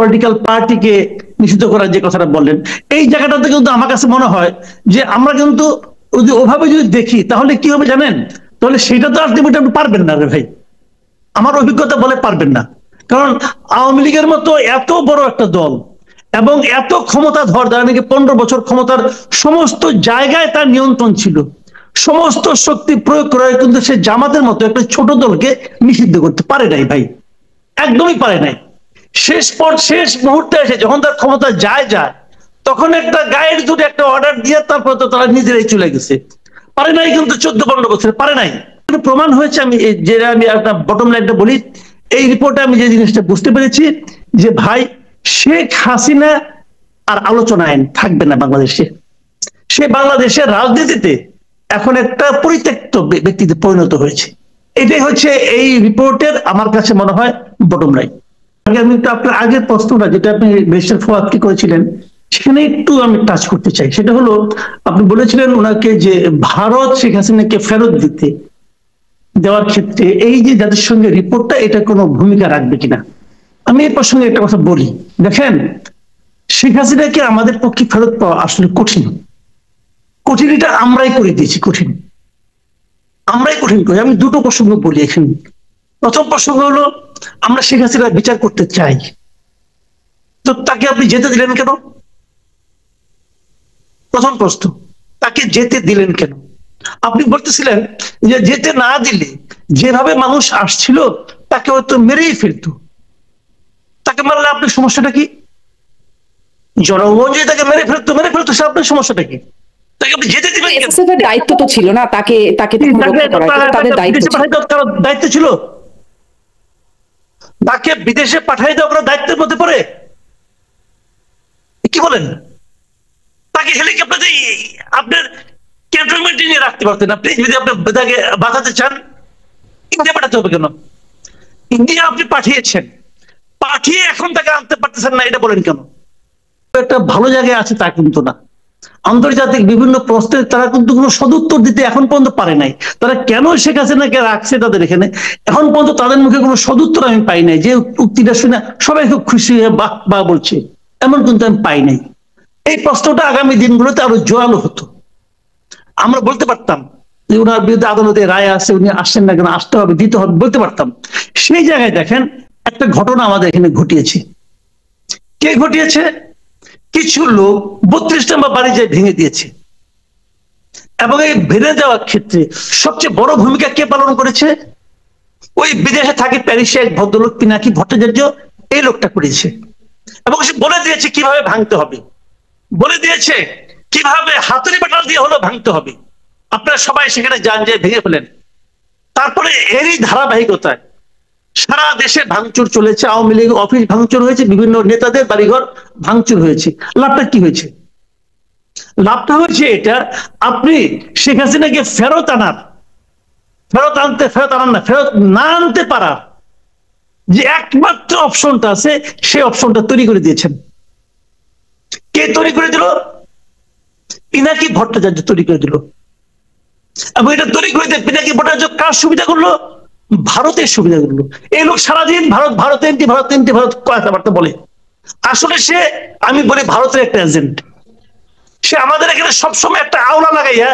Political পার্টিকে নিষিদ্ধ করার যে কথাটা বললেন, এই জায়গাটাতে কিন্তু আমার কাছে মনে হয় যে আমরা কিন্তু ওভাবে যদি দেখি তাহলে কি হবে জানেন, তাহলে সেটা তো আলটিমেটলি আপনি পারবেন না রে ভাই, আমার অভিজ্ঞতা বলে পারবেন না। কারণ আওয়ামী লীগের মতো এত বড় একটা দল এবং এত ক্ষমতাধর, যারা নাকি 15 বছর ক্ষমতার সমস্ত জায়গায় তার নিয়ন্ত্রণ ছিল, সমস্ত শক্তি প্রয়োগ করে কিন্তু সে জামাতের মতো একটা ছোট দলকে নিষিদ্ধ করতে পারে নাই ভাই, একদমই পারে নাই। শেষ মুহূর্তে এসে যখন তার ক্ষমতা যায় তখন একটা গায়ের দুটো একটা অর্ডার দিয়ে তারপরে তো তারা নিজেরাই চলে গেছে, পারে নাই কিন্তু 14-15 বছর পারে নাই। প্রমাণ হয়েছে। আমি একটা বটম লাইনটা বলি, এই রিপোর্টে আমি যে জিনিসটা বুঝতে পেরেছি যে ভাই শেখ হাসিনা আর আলোচনায় থাকবে না বাংলাদেশে, সে বাংলাদেশের রাজনীতিতে এখন একটা পরিত্যক্ত ব্যক্তিতে পরিণত হয়েছে। এটাই হচ্ছে এই রিপোর্টের আমার কাছে মনে হয় বটম লাইন। আমি একটু আপনার আগের প্রশ্নটা যেটা আপনি ব্যারিস্টার ফুয়াদকে করেছিলেন সেখানে একটু আমি টাচ করতে চাই। সেটা হলো আপনি বলেছিলেন ওনাকে যে ভারত শেখ হাসিনাকে ফেরত দেওয়ার ক্ষেত্রে এই যে জাতিসংঘের রিপোর্টটা এটা কোনো ভূমিকা রাখবে কিনা। আমি এর প্রসঙ্গে একটা কথা বলি, দেখেন শেখ হাসিনাকে আমাদের পক্ষে ফেরত পাওয়া আসলে কঠিন, এটা আমরাই করে দিয়েছি, আমরাই কঠিন করি। আমি দুটো প্রসঙ্গ বলি এখানে। প্রথম প্রসঙ্গ হলো আমরা শেখ হাসিনার বিচার করতে চাই, তো তাকে আপনি যেতে দিলেন কেন? প্রথম প্রশ্ন, তাকে যেতে দিলেন কেন? আপনি বলতেছিলেন যে যেতে না দিলে যেভাবে মানুষ আসছিল তাকে হয়তো মেরেই ফেলতো, তাকে মারলে আপনার সমস্যাটা কি? জনগণ যদি তাকে মেরে ফেলতো সে আপনার সমস্যাটা কি? তাকে আপনি যেতে দিবেন কেন? এসএসএফের দায়িত্ব তো ছিল না তাকে তাদের দায়িত্ব ছিল, তাকে বিদেশে পাঠাই দেওয়া দায়িত্বের মধ্যে পড়ে? কি বলেন? তাকে হেলিকপ্টার দিয়ে আপনার ক্যান্টনমেন্টে নিয়ে রাখতে পারতেন আপনি, যদি আপনি তাকে বাঁচাতে চান। ইন্ডিয়া পাঠাতে হবে কেন? ইন্ডিয়া আপনি পাঠিয়েছেন, পাঠিয়ে এখন তাকে আনতে পারতেছেন না, এটা বলেন কেন? একটা ভালো জায়গায় আছে তা কিন্তু না। আন্তর্জাতিক বিভিন্ন প্রশ্নের তারা কিন্তু কোনো সদুত্তর দিতে এখন পর্যন্ত পারে নাই। তারা কেন শেখ হাসিনাকে রাখছে তাদের এখানে এখন পর্যন্ত তাদের মুখে কোনো সদুত্তর আমি পাই নাই। যে উক্তিটা শুনে সবাই খুব খুশি হয়ে বাহ বাহ বলছে, এমন কিন্তু আমি পাই নাই। এই প্রশ্নটা আগামী দিনগুলোতে আরো জোরালো হতো, আমরা বলতে পারতাম যে ওনার বিরুদ্ধে আদালতে রায় আছে, উনি আসছেন না কেন, আসতে হবে, দিতে হবে, বলতে পারতাম। সেই জায়গায় দেখেন একটা ঘটনা আমাদের এখানে ঘটিয়েছে। কে ঘটিয়েছে? কিছু লোক 32 নম্বর বাড়ি যায় ভেঙে দিয়েছে, এবং এই ভেঙে দেওয়ার ক্ষেত্রে সবচেয়ে বড় ভূমিকা কে পালন করেছে? ওই বিদেশে থাকে প্যারিসে এক ভদ্রলোক পিনাকি ভট্টাচার্য, এই লোকটা করেছে। এবং সে বলে দিয়েছে কিভাবে ভাঙতে হবে, বলে দিয়েছে কিভাবে হাতুড়ি বাটাল দিয়ে হলো ভাঙতে হবে। আপনারা সবাই সেখানে যান, যে ভেঙে ফেলেন। তারপরে এরই ধারাবাহিকতায় সারা দেশে ভাঙচুর চলেছে, আওয়ামী লীগ অফিস ভাঙচুর হয়েছে, বিভিন্ন নেতাদের বাড়িঘর ভাঙচুর হয়েছে। লাভটা কি হয়েছে? লাভটা হয়েছে এটা, আপনি শেখ হাসিনাকে ফেরত না আনতে পারার যে একমাত্র অপশনটা আছে সেই অপশনটা তৈরি করে দিয়েছেন। কে তৈরি করে দিল? পিনাকি ভট্টাচার্য তৈরি করে দিল। এবং এটা তৈরি করে দিয়ে পিনাকি ভট্টাচার্য কার সুবিধা করলো? ভারতের সুবিধা করলো। এই লোক সারাদিন ভারত কথাবার্তা বলে, আসলে সে, আমি বলি ভারতের একটা এজেন্ট। সে আমাদের এখানে সবসময় একটা আওলা লাগাইয়া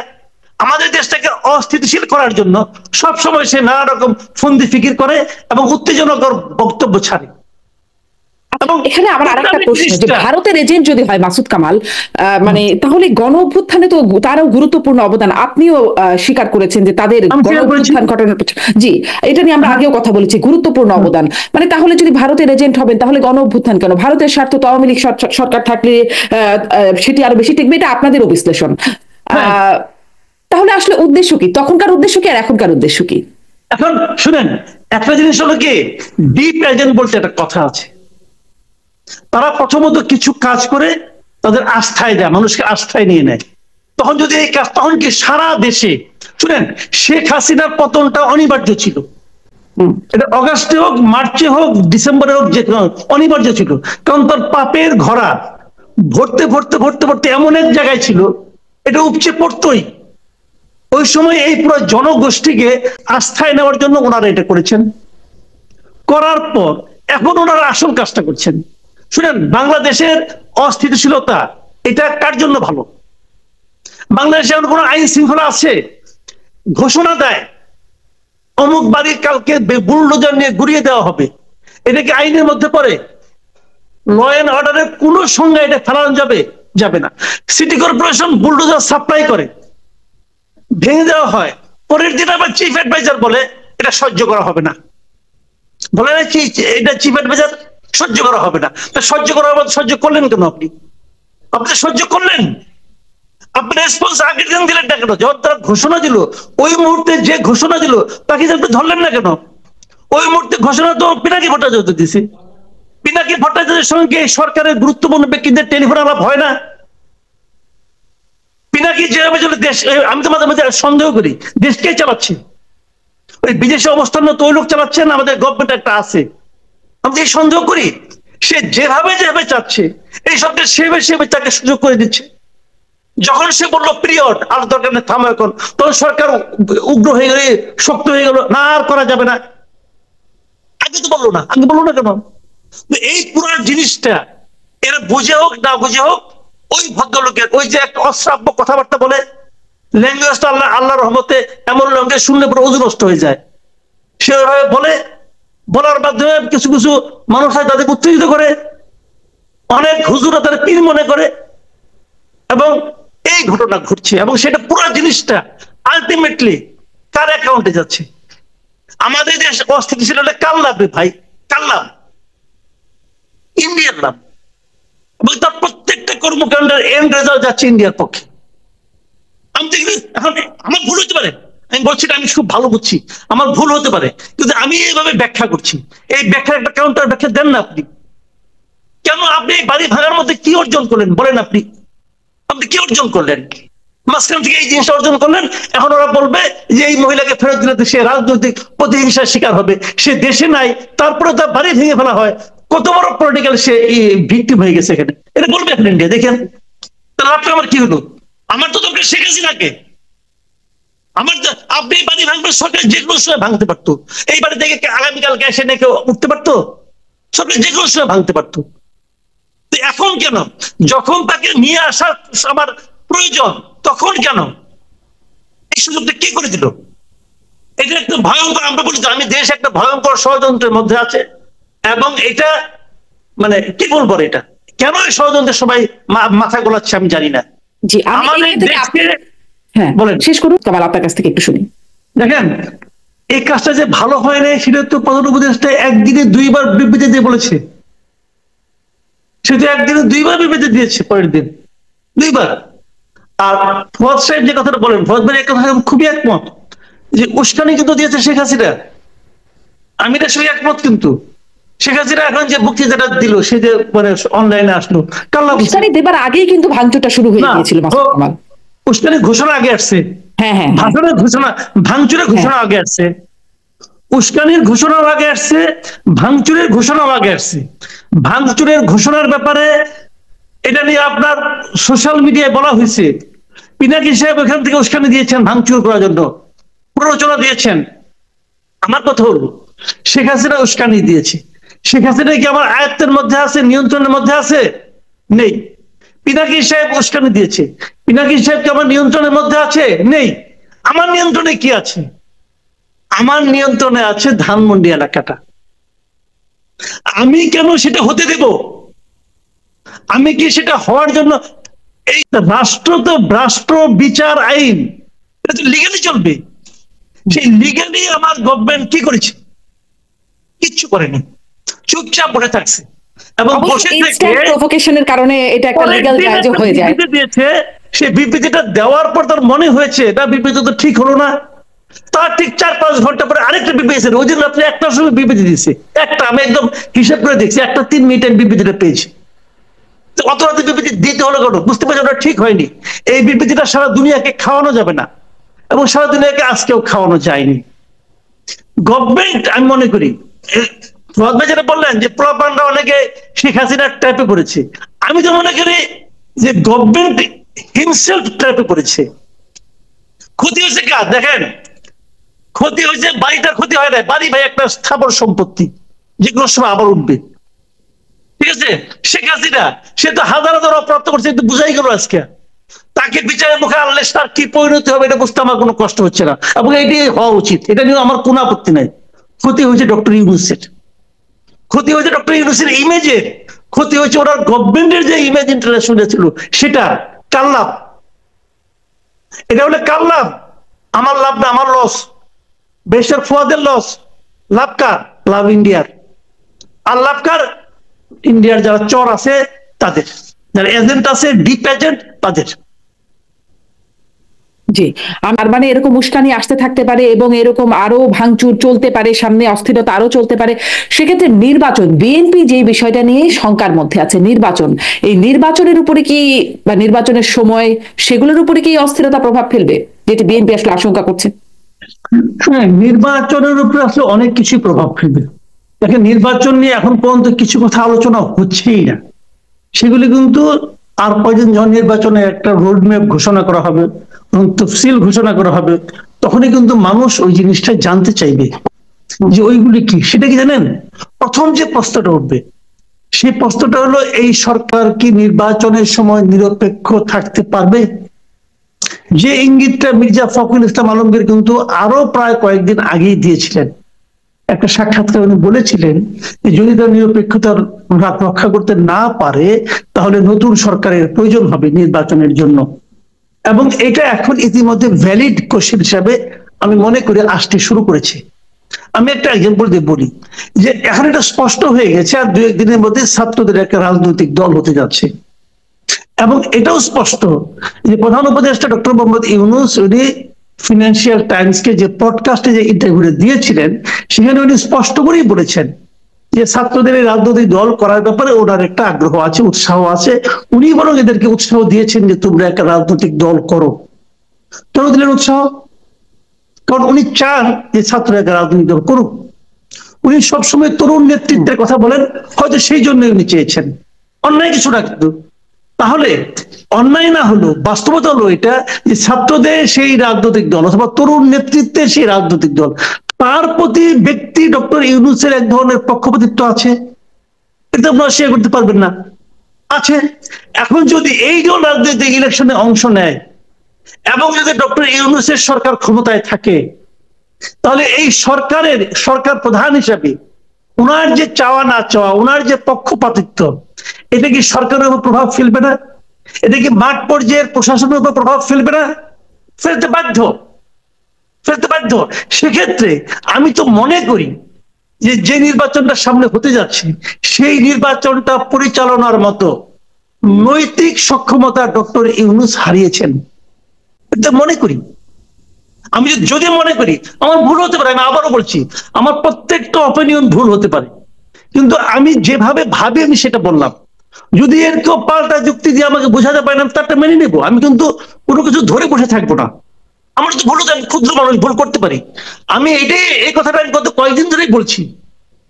আমাদের দেশটাকে অস্থিতিশীল করার জন্য সবসময় সে নানা রকম ফন্দি ফিকির করে এবং উত্তেজনকর বক্তব্য ছাড়ে। এখানে আবার আরেকটা প্রশ্ন, যে ভারতের এজেন্ট যদি হয় মাসুদ কামাল, মানে তাহলে গণ অভ্যুত্থানে তো তারও গুরুত্বপূর্ণ অবদান, আপনিও স্বীকার করেছেন যে তাদের গণ অভ্যুত্থান ঘটনার, জি এটা নিয়ে আমরা আগেও কথা বলেছি, গুরুত্বপূর্ণ অবদান। মানে তাহলে যদি ভারতের এজেন্ট হবেন তাহলে গণ অভ্যুত্থান কেন? ভারতের স্বার্থ তো আওয়ামী লীগ সরকার থাকলে সেটি আরো বেশি টিকবে, এটা আপনাদেরও বিশ্লেষণ। তাহলে আসলে উদ্দেশ্য কি? তখনকার উদ্দেশ্য কি আর এখনকার উদ্দেশ্য কি? এখন শুনেন, একটা জিনিস হলো কি, ডিপ এজেন্ট বলতে একটা কথা আছে। তারা প্রথমত কিছু কাজ করে তাদের আস্থায় দেয়, মানুষকে আস্থায় নিয়ে নেয়। তখন যদি এই কাজ, তখন কি সারা দেশে, শুনেন শেখ হাসিনার পতনটা অনিবার্য ছিল, এটা অগাস্টে হোক, মার্চে হোক, ডিসেম্বরে হোক, যে অনিবার্য ছিল। কারণ তার পাপের ঘোড়া ভরতে ভরতে ভরতে ভরতে এমন এক জায়গায় ছিল, এটা উপচে পড়তই। ওই সময় এই পুরো জনগোষ্ঠীকে আস্থায় নেওয়ার জন্য ওনারা এটা করেছেন। করার পর এখন ওনারা আসল কাজটা করছেন, শুনেন, বাংলাদেশের অস্থিতিশীলতা এটা কার জন্য ভালো? বাংলাদেশে এমন কোন আইন শৃঙ্খলা আছে ঘোষণা দেয় অমুক বাড়ি কালকে বুলডোজার নিয়ে গুড়িয়ে দেওয়া হবে, এটা কি আইনের মধ্যে পড়ে? ল এন্ড অর্ডারের কোন সংজ্ঞা এটা ফেলানো যাবে না। সিটি কর্পোরেশন বুলডোজার সাপ্লাই করে, ভেঙে দেওয়া হয়, পরের দিন আবার চিফ অ্যাডভাইজার বলে এটা সহ্য করা হবে না, বলে না কি এটা চিফ অ্যাডভাইজার সহ্য করা হবে না। তা সহ্য করার মধ্যে সহ্য করলেন কেন? আপনি সহ্য করলেন, আপনি রেসপন্স আগের দিন দিলেন না কেন? যখন তারা ঘোষণা দিল, ওই মুহূর্তে যে ঘোষণা দিল তাকে আপনি ধরলেন না কেন? ওই মুহূর্তে ঘোষণা তো পিনাকি ভট্টাচার্য দিছে। পিনাকি ভট্টাচার্যের সঙ্গে সরকারের গুরুত্বপূর্ণ ব্যক্তিদের টেলিফোন আলাপ হয় না? পিনাকি যেভাবে চলে দেশ, আমি তো মাঝে মাঝে সন্দেহ করি দেশকে চালাচ্ছে, ওই বিদেশে অবস্থান তো ওই লোক চালাচ্ছে না, আমাদের গভর্নমেন্ট একটা আছে, আমি এই সন্দেহ করি। সে যেভাবে চাচ্ছে এই সবটা সেভাবে তাকে সুযোগ করে দিচ্ছে। যখন সে বললো পিরিয়ড আর দরকার নেই, থামো এখন, তখন সরকার উগ্র হয়ে গেল, শক্ত হয়ে গেল, না আর করা যাবে না। আগে তো বললো না, আগে বললো না কেন? এই পুরো জিনিসটা এরা বুঝে হোক না বুঝে হোক, ওই ভদ্রলোকের ওই যে একটা অশ্রাব্য কথাবার্তা বলে, ল্যাঙ্গুয়েজটা আল্লাহর রহমতে এমন ল্যাঙ্গুয়েজ শুনলে পুরো ওযু নষ্ট হয়ে যায়। সেভাবে বলার মাধ্যমে কিছু কিছু মানুষ হয় তাদেরকে উত্তেজিত করে, অনেক হুজুরা তারা পীর মনে করে, এবং এই ঘটনা ঘটছে। এবং সেটা পুরো জিনিসটা আলটিমেটলি কার অ্যাকাউন্টে যাচ্ছে? আমাদের দেশ অস্থিতিশীল হলে কার লাভ রে ভাই? কার লাভ? ইন্ডিয়ার লাভ। এবং তার প্রত্যেকটা কর্মকাণ্ডের এন্ড রেজাল্ট যাচ্ছে ইন্ডিয়ার পক্ষে। আমি দেখি এখন আমার ভুল হতে পারে, আমি বলছি আমি খুব ভালো বুঝছি, আমার ভুল হতে পারে, কিন্তু আমি এইভাবে ব্যাখ্যা করছি। এই ব্যাখ্যার একটা কাউন্টার ব্যাখ্যা দেন না আপনি। কেন আপনি এই বাড়ি ভাঙার মধ্যে কি অর্জন করলেন বলেন? আপনি কি অর্জন করলেন? মাঝখান থেকে এই জিনিসটা অর্জন করলেন, এখন ওরা বলবে যে এই মহিলাকে ফেরত দিলে সে রাজনৈতিক প্রতিহিংসার শিকার হবে, সে দেশে নাই, তারপরে তার বাড়ি ভেঙে ফেলা হয়, কত বড় পলিটিক্যাল সে ভিক্টিম হয়ে গেছে এখানে, এটা বলবে এখন ইন্ডিয়া। দেখেন তাহলে আপনার আমার কি হলো? আমার তো দরকার শেখ হাসিনাকে। আমার আপনি বাড়ি ভাঙবেন, সরকার যে কোনো সময় ভাঙতে পারতো, এই বাড়ি থেকে আগামীকালকে এসে নাকি উঠতে পারতো, সরকার যে কোনো সময় ভাঙতে পারতো। এখন কেন যখন তাকে নিয়ে আসার আমার প্রয়োজন তখন কেন এই সুযোগটা কে করে দিল? এটা একটা ভয়ঙ্কর, আমরা বলি আমি দেশ একটা ভয়ঙ্কর ষড়যন্ত্রের মধ্যে আছে, এবং এটা মানে কি বলবো, এটা কেন এই ষড়যন্ত্রের সবাই মাথা গোলাচ্ছে আমি জানি না। জি, আমাদের দেশকে বলেন, শেষ করুন কামাল, আপনার কাছ থেকে একটু শুনি। দেখেন এই কাজটা যে ভালো হয় নাই সেটা তো প্রধান উপদেষ্টা একদিনে 2 বার বিবৃতি দিয়ে বলেছে। সে তো একদিনে 2 বার বিবৃতি দিয়েছে, পরের দিন 2 বার। আর ফওয়াদ সাহেব যে কথাটা বলেন, ফওয়াদ ভাই কথা খুবই একমত যে উস্কানি কিন্তু দিয়েছে শেখ হাসিনা, আমি এটা সঙ্গে একমত। কিন্তু শেখ হাসিনা এখন যে বক্তৃতাটা দিল, সে যে মানে অনলাইনে আসলো, উস্কানি দেবার আগেই কিন্তু ভাঙচুরটা শুরু হয়ে গিয়েছিল। উস্কানি ঘোষণা আগে আসছে, ভাষণের ঘোষণা, ভাঙচুরের ঘোষণা আগে আসছে, উস্কানির ঘোষণাও আগে আসছে, ভাঙচুরের ঘোষণাও আগে আসছে। ভাঙচুরের ঘোষণার ব্যাপারে এটা নিয়ে আপনার সোশ্যাল মিডিয়ায় বলা হয়েছে, পিনাকি সাহেব ওখান থেকে উস্কানি দিয়েছেন ভাঙচুর করার জন্য, প্ররোচনা দিয়েছেন। আমার কথা হলো শেখ হাসিনা উস্কানি দিয়েছে, শেখ হাসিনা কি আমার আয়ত্তের মধ্যে আছে, নিয়ন্ত্রণের মধ্যে আছে? নেই। পিনাকি সাহেব উস্কানি দিয়েছে, পিনাকি সাহেব কি আমার নিয়ন্ত্রণের মধ্যে আছে? নেই। আমার নিয়ন্ত্রণে কি আছে? আমার নিয়ন্ত্রণে আছে ধানমন্ডি এলাকাটা। আমি কেন সেটা হতে দেব? আমি কি সেটা হওয়ার জন্য, এই রাষ্ট্র বিচার আইন এটা তো লিগালি চলবে, সেই লিগালি আমার গভর্নমেন্ট কি করেছে? কিচ্ছু করেনি, চুপচাপ বসে থাকছে। এবং বসে থেকে প্রভোকেশনের কারণে এটা একটা লিগ্যাল কাজ হয়ে যায়। দিয়েছে, সেই বিবৃতিটা দেওয়ার পর তার মনে হয়েছে এটা বিবৃতি তো ঠিক হলো না, তার ঠিক 4-5 ঘন্টা পরে আরেকটা বিবৃতি, ওই দিন রাত্রে 1টার সময় বিবৃতি দিয়েছে একটা, আমি একদম হিসাব করে দেখছি, 1টা 3 মিনিটের বিবৃতিটা পেয়েছি। অত রাতে বিবৃতি দিতে হলো কেন? বুঝতে পারছি ওটা ঠিক হয়নি। এই বিবৃতিটা সারা দুনিয়াকে খাওয়ানো যাবে না, এবং সারা দুনিয়াকে আজকেও খাওয়ানো যায়নি। গভর্নমেন্ট আমি মনে করি যেটা বললেন যে প্রপাগান্ডা অনেকে শেখ হাসিনার ট্র্যাপে পড়েছে, আমি তো মনে করি যে গভর্নমেন্ট হিমসেলফ ট্র্যাপে পড়েছে। ক্ষতি হয়েছে কার? দেখেন ক্ষতি হয়েছে বাড়িটার ক্ষতি হয় না, বাড়ি ভাই একটা স্থাবর সম্পত্তি, যে কোনো সময় আবার উঠবে। ঠিক আছে? শেখ হাসিনা সে তো হাজার হাজার অপরাধ করছে, কিন্তু বুঝাই গেল আজকে। তাকে বিচারের মুখে আনলে তার কি পরিণতি হবে এটা বুঝতে আমার কোনো কষ্ট হচ্ছে না, এবং এটাই হওয়া উচিত। এটা নিয়ে আমার কোনো আপত্তি নাই। ক্ষতি হয়েছে ডক্টর ইউনূসের, ক্ষতি হয়েছে ডক্টর ইউনূসের ইমেজের, ক্ষতি হয়েছে ওনার গভর্নমেন্টের যে ইমেজ ইন্টারন্যাশনাল ছিল সেটা। কার লাভ? এটা হলে কার লাভ? আমার লাভ না, আমার লস। বেশার ফুয়াদের লস। লাভ কার? লাভ ইন্ডিয়ার। আর লাভ কার? ইন্ডিয়ার যারা চর আছে তাদের, যারা এজেন্ট আছে, ডিপ এজেন্ট তাদের। জি, আমার মানে এরকম উস্কানি আসতে থাকতে পারে এবং এরকম আরো ভাঙচুর চলতে পারে, সামনে অস্থিরতা আরো চলতে পারে। সেক্ষেত্রে নির্বাচন, বিএনপি যে বিষয়টা নিয়ে শঙ্কার মধ্যে আছে, নির্বাচন, এই নির্বাচনের উপরে কি বা নির্বাচনের সময় সেগুলোর উপরে কি অস্থিরতা প্রভাব ফেলবে, যেটি বিএনপি আসলে আশঙ্কা করছে? নির্বাচনের উপরে আসলে অনেক কিছু প্রভাব ফেলবে। দেখেন, নির্বাচন নিয়ে এখন পর্যন্ত কিছু কথা আলোচনা হচ্ছেই না। সেগুলি কিন্তু আর কয়দিন যখন নির্বাচনে একটা রোডম্যাপ ঘোষণা করা হবে এবং তফসিল ঘোষণা করা হবে, তখনই কিন্তু মানুষ ওই জিনিসটা জানতে চাইবে যে ওইগুলি কি। সেটা কি জানেন? প্রথম যে প্রশ্নটা উঠবে সেই প্রশ্নটা হলো, এই সরকার কি নির্বাচনের সময় নিরপেক্ষ থাকতে পারবে? যে ইঙ্গিতটা মির্জা ফখরুল ইসলাম আলমগীর কিন্তু আরো প্রায় কয়েকদিন আগেই দিয়েছিলেন। একটা সাক্ষাৎকার উনি বলেছিলেন যে যদি তার নিরপেক্ষতার রক্ষা করতে না পারে তাহলে নতুন সরকারের প্রয়োজন হবে নির্বাচনের জন্য। এবং এটা এখন ইতিমধ্যে ভ্যালিড কোশ্চেন হিসাবে আমি মনে করি আসতে শুরু করেছে। আমি একটা এক্সাম্পল দিয়ে বলি যে এখন এটা স্পষ্ট হয়ে গেছে আর দু একদিনের মধ্যে ছাত্রদের একটা রাজনৈতিক দল হতে যাচ্ছে। এবং এটাও স্পষ্ট যে প্রধান উপদেষ্টা ডক্টর মোহাম্মদ ইউনূস উনি ফিনান্সিয়াল টাইমসকে যে পডকাস্টে যে ইন্টারভিউটা দিয়েছিলেন সেখানে উনি স্পষ্ট করেই বলেছেন যে ছাত্রদের এই রাজনৈতিক দল করার ব্যাপারে ওনার একটা আগ্রহ আছে, উৎসাহ আছে। উনি বরং এদেরকে উৎসাহ দিয়েছেন যে তোমরা একটা রাজনৈতিক দল করো। কেন দিলেন উৎসাহ? কারণ উনি চান যে ছাত্ররা একটা রাজনৈতিক দল করুক। উনি সবসময় তরুণ নেতৃত্বের কথা বলেন, হয়তো সেই জন্য উনি চেয়েছেন। অন্যায় কিছু না কিন্তু। তাহলে অন্যায় না হলো, বাস্তবতা হলো এটা যে ছাত্রদের সেই রাজনৈতিক দল অথবা তরুণ নেতৃত্বের সেই রাজনৈতিক দল, তার প্রতি ব্যক্তি ডক্টর ইউনূসের এক ধরনের পক্ষপাতিত্ব আছে। এটা আপনারা শেয়ার করতে পারবেন না, আছে। এখন যদি এই দল রাজনৈতিক ইলেকশনে অংশ নেয় এবং যদি ডক্টর ইউনূসের সরকার ক্ষমতায় থাকে, তাহলে এই সরকার প্রধান হিসাবে ওনার যে চাওয়া না চাওয়া, ওনার যে পক্ষপাতিত্ব, এটা কি সরকারের উপর প্রভাব ফেলবে না? এটা কি মাঠ পর্যায়ের প্রশাসনের উপর প্রভাব ফেলবে না? ফেলতে বাধ্য, ফেলতে বাধ্য। সেক্ষেত্রে আমি তো মনে করি যে যে নির্বাচনটা সামনে হতে যাচ্ছে সেই নির্বাচনটা পরিচালনার মতো নৈতিক সক্ষমতা ডক্টর ইউনূস হারিয়েছেন, এটা মনে করি। আমি যদি মনে করি, আমার ভুল হতে পারে, আমি আবারও বলছি আমার প্রত্যেকটা অপিনিয়ন ভুল হতে পারে, কিন্তু আমি যেভাবে ভাবি আমি সেটা বললাম। যদি এর কেউ পাল্টা যুক্তি দিয়ে আমাকে বোঝাতে পারে না, তারটা মেনে নেবো। আমি কিন্তু কোনো কিছু ধরে বসে থাকবো না। আমার তো ভুল হতে, আমি ক্ষুদ্র মানুষ, ভুল করতে পারি। আমি এই কথাটা আমি গত কয়েকদিন ধরেই বলছি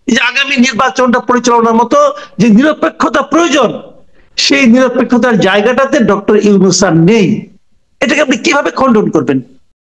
যে আগামী নির্বাচনটা পরিচালনার মতো যে নিরপেক্ষতা প্রয়োজন, সেই নিরপেক্ষতার জায়গাটাতে ডক্টর ইউনূস নেই। এটাকে আপনি কিভাবে খণ্ডন করবেন?